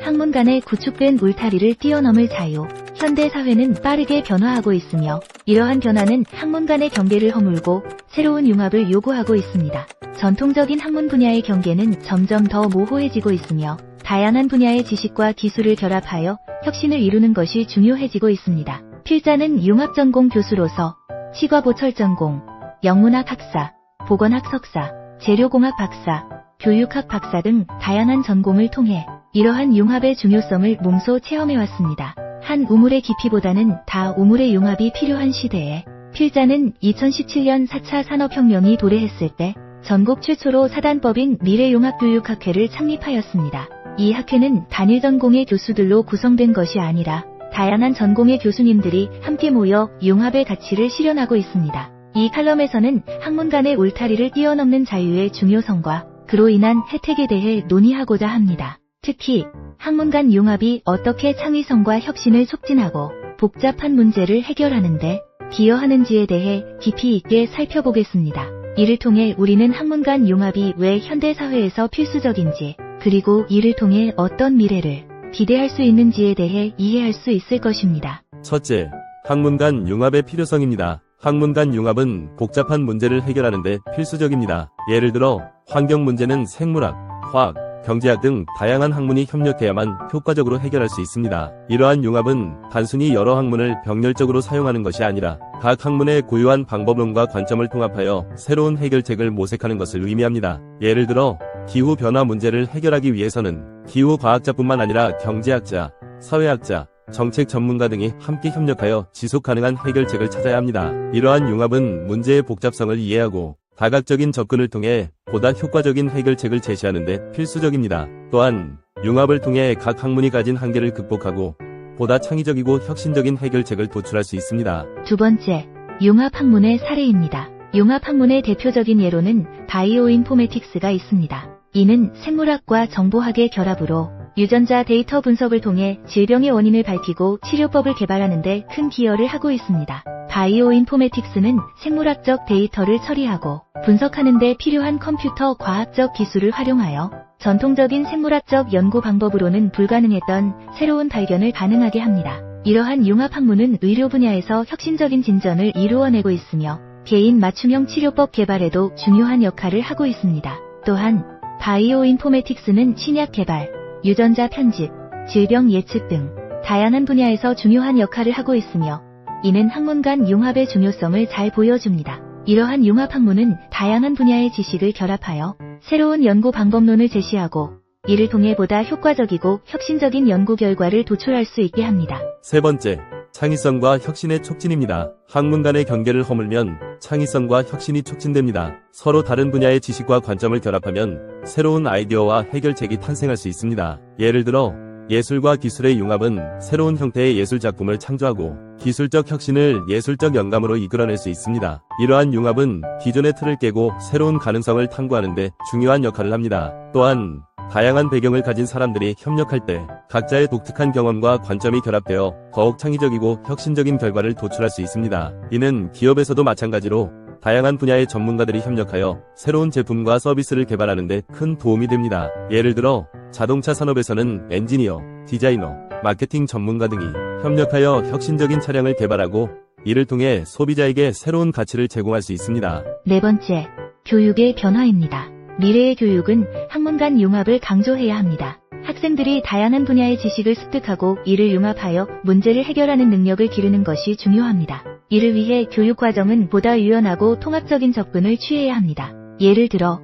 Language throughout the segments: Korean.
학문 간의 구축된 울타리를 뛰어넘을 자유. 현대 사회는 빠르게 변화하고 있으며 이러한 변화는 학문 간의 경계를 허물고 새로운 융합을 요구하고 있습니다. 전통적인 학문 분야의 경계는 점점 더 모호해지고 있으며 다양한 분야의 지식과 기술을 결합하여 혁신을 이루는 것이 중요해지고 있습니다. 필자는 융합전공 교수로서 치과보철 전공, 영문학 학사, 보건학 석사, 재료공학 박사, 교육학 박사 등 다양한 전공을 통해 이러한 융합의 중요성을 몸소 체험해왔습니다. 한 우물의 깊이보다는 다 우물의 융합이 필요한 시대에 필자는 2017년 4차 산업혁명이 도래했을 때 전국 최초로 사단법인 미래융합교육학회를 창립하였습니다. 이 학회는 단일 전공의 교수들로 구성된 것이 아니라 다양한 전공의 교수님들이 함께 모여 융합의 가치를 실현하고 있습니다. 이 칼럼에서는 학문 간의 울타리를 뛰어넘는 자유의 중요성과 그로 인한 혜택에 대해 논의하고자 합니다. 특히 학문 간 융합이 어떻게 창의성과 혁신을 촉진하고 복잡한 문제를 해결하는 데 기여하는지에 대해 깊이 있게 살펴보겠습니다. 이를 통해 우리는 학문 간 융합이 왜 현대사회에서 필수적인지, 그리고 이를 통해 어떤 미래를 기대할 수 있는지에 대해 이해할 수 있을 것입니다. 첫째, 학문 간 융합의 필요성입니다. 학문 간 융합은 복잡한 문제를 해결하는 데 필수적입니다. 예를 들어 환경 문제는 생물학, 화학, 경제학 등 다양한 학문이 협력해야만 효과적으로 해결할 수 있습니다. 이러한 융합은 단순히 여러 학문을 병렬적으로 사용하는 것이 아니라 각 학문의 고유한 방법론과 관점을 통합하여 새로운 해결책을 모색하는 것을 의미합니다. 예를 들어 기후변화 문제를 해결하기 위해서는 기후과학자뿐만 아니라 경제학자, 사회학자, 정책 전문가 등이 함께 협력하여 지속가능한 해결책을 찾아야 합니다. 이러한 융합은 문제의 복잡성을 이해하고 다각적인 접근을 통해 보다 효과적인 해결책을 제시하는 데 필수적입니다. 또한 융합을 통해 각 학문이 가진 한계를 극복하고 보다 창의적이고 혁신적인 해결책을 도출할 수 있습니다. 두 번째, 융합 학문의 사례입니다. 융합 학문의 대표적인 예로는 바이오인포메틱스가 있습니다. 이는 생물학과 정보학의 결합으로 유전자 데이터 분석을 통해 질병의 원인을 밝히고 치료법을 개발하는 데 큰 기여를 하고 있습니다. 바이오인포메틱스는 생물학적 데이터를 처리하고 분석하는 데 필요한 컴퓨터 과학적 기술을 활용하여 전통적인 생물학적 연구 방법으로는 불가능했던 새로운 발견을 가능하게 합니다. 이러한 융합 학문은 의료 분야에서 혁신적인 진전을 이루어내고 있으며 개인 맞춤형 치료법 개발에도 중요한 역할을 하고 있습니다. 또한 바이오인포메틱스는 신약 개발, 유전자 편집, 질병 예측 등 다양한 분야에서 중요한 역할을 하고 있으며 이는 학문 간 융합의 중요성을 잘 보여줍니다. 이러한 융합 학문은 다양한 분야의 지식을 결합하여 새로운 연구 방법론을 제시하고 이를 통해 보다 효과적이고 혁신적인 연구 결과를 도출할 수 있게 합니다. 세 번째, 창의성과 혁신의 촉진입니다. 학문 간의 경계를 허물면 창의성과 혁신이 촉진됩니다. 서로 다른 분야의 지식과 관점을 결합하면 새로운 아이디어와 해결책이 탄생할 수 있습니다. 예를 들어 예술과 기술의 융합은 새로운 형태의 예술 작품을 창조하고 기술적 혁신을 예술적 영감으로 이끌어낼 수 있습니다. 이러한 융합은 기존의 틀을 깨고 새로운 가능성을 탐구하는 데 중요한 역할을 합니다. 또한 다양한 배경을 가진 사람들이 협력할 때 각자의 독특한 경험과 관점이 결합되어 더욱 창의적이고 혁신적인 결과를 도출할 수 있습니다. 이는 기업에서도 마찬가지로 다양한 분야의 전문가들이 협력하여 새로운 제품과 서비스를 개발하는 데 큰 도움이 됩니다. 예를 들어 자동차 산업에서는 엔지니어, 디자이너, 마케팅 전문가 등이 협력하여 혁신적인 차량을 개발하고 이를 통해 소비자에게 새로운 가치를 제공할 수 있습니다. 네 번째, 교육의 변화입니다. 미래의 교육은 학문 간 융합을 강조해야 합니다. 학생들이 다양한 분야의 지식을 습득하고 이를 융합하여 문제를 해결하는 능력을 기르는 것이 중요합니다. 이를 위해 교육과정은 보다 유연하고 통합적인 접근을 취해야 합니다. 예를 들어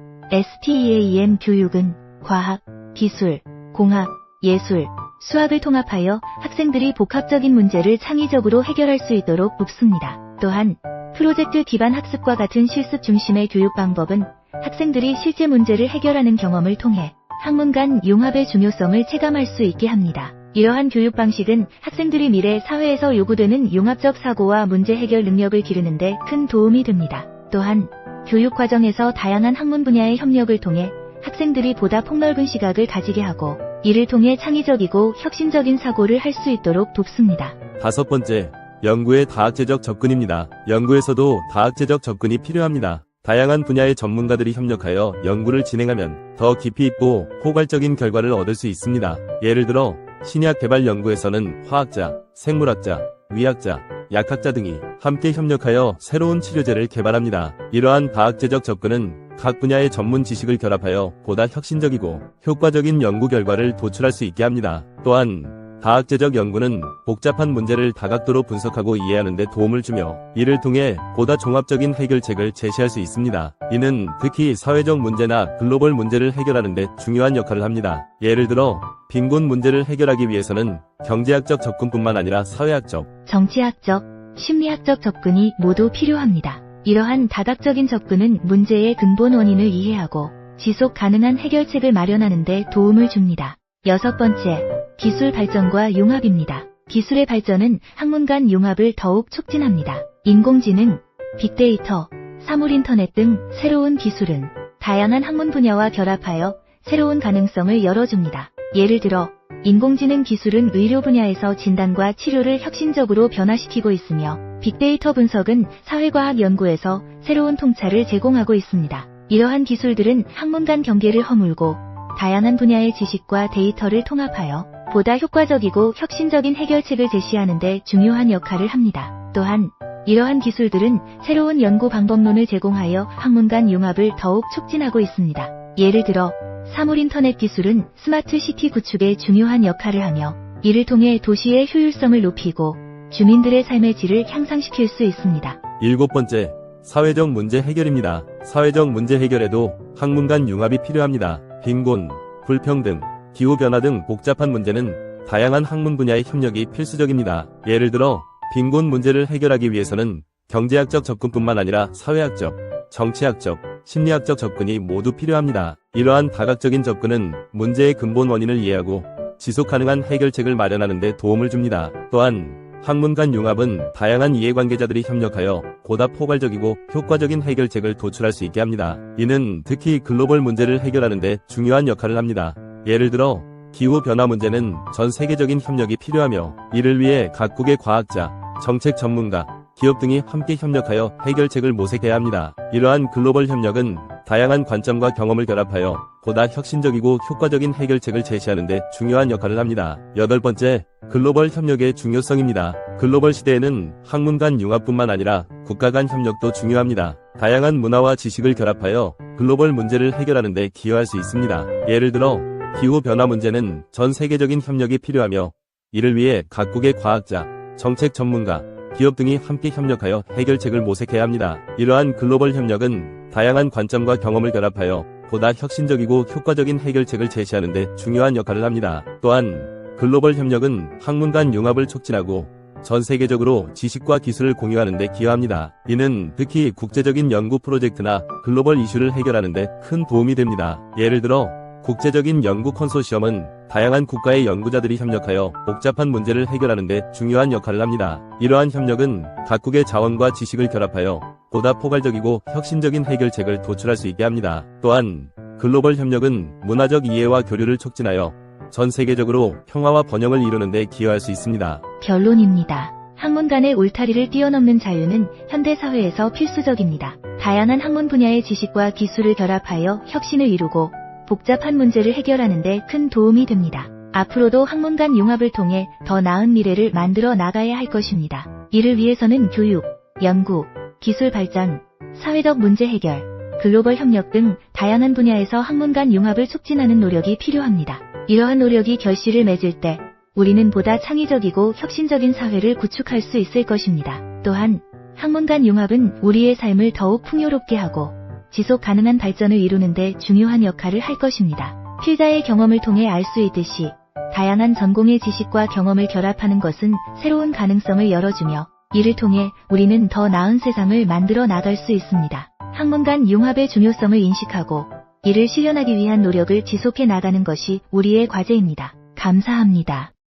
STEAM 교육은 과학, 기술, 공학, 예술, 수학을 통합하여 학생들이 복합적인 문제를 창의적으로 해결할 수 있도록 돕습니다. 또한 프로젝트 기반 학습과 같은 실습 중심의 교육 방법은 학생들이 실제 문제를 해결하는 경험을 통해 학문 간 융합의 중요성을 체감할 수 있게 합니다. 이러한 교육 방식은 학생들이 미래 사회에서 요구되는 융합적 사고와 문제 해결 능력을 기르는 데 큰 도움이 됩니다. 또한 교육 과정에서 다양한 학문 분야의 협력을 통해 학생들이 보다 폭넓은 시각을 가지게 하고 이를 통해 창의적이고 혁신적인 사고를 할 수 있도록 돕습니다. 다섯 번째, 연구의 다학제적 접근입니다. 연구에서도 다학제적 접근이 필요합니다. 다양한 분야의 전문가들이 협력하여 연구를 진행하면 더 깊이 있고 포괄적인 결과를 얻을 수 있습니다. 예를 들어 신약 개발 연구에서는 화학자, 생물학자, 의학자, 약학자 등이 함께 협력하여 새로운 치료제를 개발합니다. 이러한 과학제적 접근은 각 분야의 전문 지식을 결합하여 보다 혁신적이고 효과적인 연구 결과를 도출할 수 있게 합니다. 또한 과학제적 연구는 복잡한 문제를 다각도로 분석하고 이해하는 데 도움을 주며 이를 통해 보다 종합적인 해결책을 제시할 수 있습니다. 이는 특히 사회적 문제나 글로벌 문제를 해결하는 데 중요한 역할을 합니다. 예를 들어 빈곤 문제를 해결하기 위해서는 경제학적 접근뿐만 아니라 사회학적, 정치학적, 심리학적 접근이 모두 필요합니다. 이러한 다각적인 접근은 문제의 근본 원인을 이해하고 지속 가능한 해결책을 마련하는 데 도움을 줍니다. 6번째, 기술 발전과 융합입니다. 기술의 발전은 학문 간 융합을 더욱 촉진합니다. 인공지능, 빅데이터, 사물인터넷 등 새로운 기술은 다양한 학문 분야와 결합하여 새로운 가능성을 열어줍니다. 예를 들어 인공지능 기술은 의료 분야에서 진단과 치료를 혁신적으로 변화시키고 있으며 빅데이터 분석은 사회과학 연구에서 새로운 통찰을 제공하고 있습니다. 이러한 기술들은 학문 간 경계를 허물고 다양한 분야의 지식과 데이터를 통합하여 보다 효과적이고 혁신적인 해결책을 제시하는 데 중요한 역할을 합니다. 또한 이러한 기술들은 새로운 연구 방법론을 제공하여 학문 간 융합을 더욱 촉진하고 있습니다. 예를 들어 사물인터넷 기술은 스마트 시티 구축에 중요한 역할을 하며 이를 통해 도시의 효율성을 높이고 주민들의 삶의 질을 향상시킬 수 있습니다. 7번째, 사회적 문제 해결입니다. 사회적 문제 해결에도 학문 간 융합이 필요합니다. 빈곤, 불평등, 기후변화 등 복잡한 문제는 다양한 학문 분야의 협력이 필수적입니다. 예를 들어 빈곤 문제를 해결하기 위해서는 경제학적 접근뿐만 아니라 사회학적, 정치학적, 심리학적 접근이 모두 필요합니다. 이러한 다각적인 접근은 문제의 근본 원인을 이해하고 지속 가능한 해결책을 마련하는 데 도움을 줍니다. 또한 학문 간 융합은 다양한 이해관계자들이 협력하여 보다 포괄적이고 효과적인 해결책을 도출할 수 있게 합니다. 이는 특히 글로벌 문제를 해결하는 데 중요한 역할을 합니다. 예를 들어 기후변화 문제는 전 세계적인 협력이 필요하며 이를 위해 각국의 과학자, 정책 전문가, 기업 등이 함께 협력하여 해결책을 모색해야 합니다. 이러한 글로벌 협력은 다양한 관점과 경험을 결합하여 보다 혁신적이고 효과적인 해결책을 제시하는 데 중요한 역할을 합니다. 8번째, 글로벌 협력의 중요성입니다. 글로벌 시대에는 학문 간 융합뿐만 아니라 국가 간 협력도 중요합니다. 다양한 문화와 지식을 결합하여 글로벌 문제를 해결하는 데 기여할 수 있습니다. 예를 들어 기후변화 문제는 전 세계적인 협력이 필요하며 이를 위해 각국의 과학자, 정책 전문가, 기업 등이 함께 협력하여 해결책을 모색해야 합니다. 이러한 글로벌 협력은 다양한 관점과 경험을 결합하여 보다 혁신적이고 효과적인 해결책을 제시하는 데 중요한 역할을 합니다. 또한 글로벌 협력은 학문 간 융합을 촉진하고 전 세계적으로 지식과 기술을 공유하는 데 기여합니다. 이는 특히 국제적인 연구 프로젝트나 글로벌 이슈를 해결하는 데 큰 도움이 됩니다. 예를 들어 국제적인 연구 컨소시엄은 다양한 국가의 연구자들이 협력하여 복잡한 문제를 해결하는 데 중요한 역할을 합니다. 이러한 협력은 각국의 자원과 지식을 결합하여 보다 포괄적이고 혁신적인 해결책을 도출할 수 있게 합니다. 또한 글로벌 협력은 문화적 이해와 교류를 촉진하여 전 세계적으로 평화와 번영을 이루는 데 기여할 수 있습니다. 결론입니다. 학문 간의 울타리를 뛰어넘는 자유는 현대사회에서 필수적입니다. 다양한 학문 분야의 지식과 기술을 결합하여 혁신을 이루고 복잡한 문제를 해결하는 데 큰 도움이 됩니다. 앞으로도 학문 간 융합을 통해 더 나은 미래를 만들어 나가야 할 것입니다. 이를 위해서는 교육, 연구, 기술 발전, 사회적 문제 해결, 글로벌 협력 등 다양한 분야에서 학문 간 융합을 촉진하는 노력이 필요합니다. 이러한 노력이 결실을 맺을 때 우리는 보다 창의적이고 혁신적인 사회를 구축할 수 있을 것입니다. 또한 학문 간 융합은 우리의 삶을 더욱 풍요롭게 하고 지속 가능한 발전을 이루는 데 중요한 역할을 할 것입니다. 필자의 경험을 통해 알 수 있듯이 다양한 전공의 지식과 경험을 결합하는 것은 새로운 가능성을 열어주며 이를 통해 우리는 더 나은 세상을 만들어 나갈 수 있습니다. 학문 간 융합의 중요성을 인식하고 이를 실현하기 위한 노력을 지속해 나가는 것이 우리의 과제입니다. 감사합니다.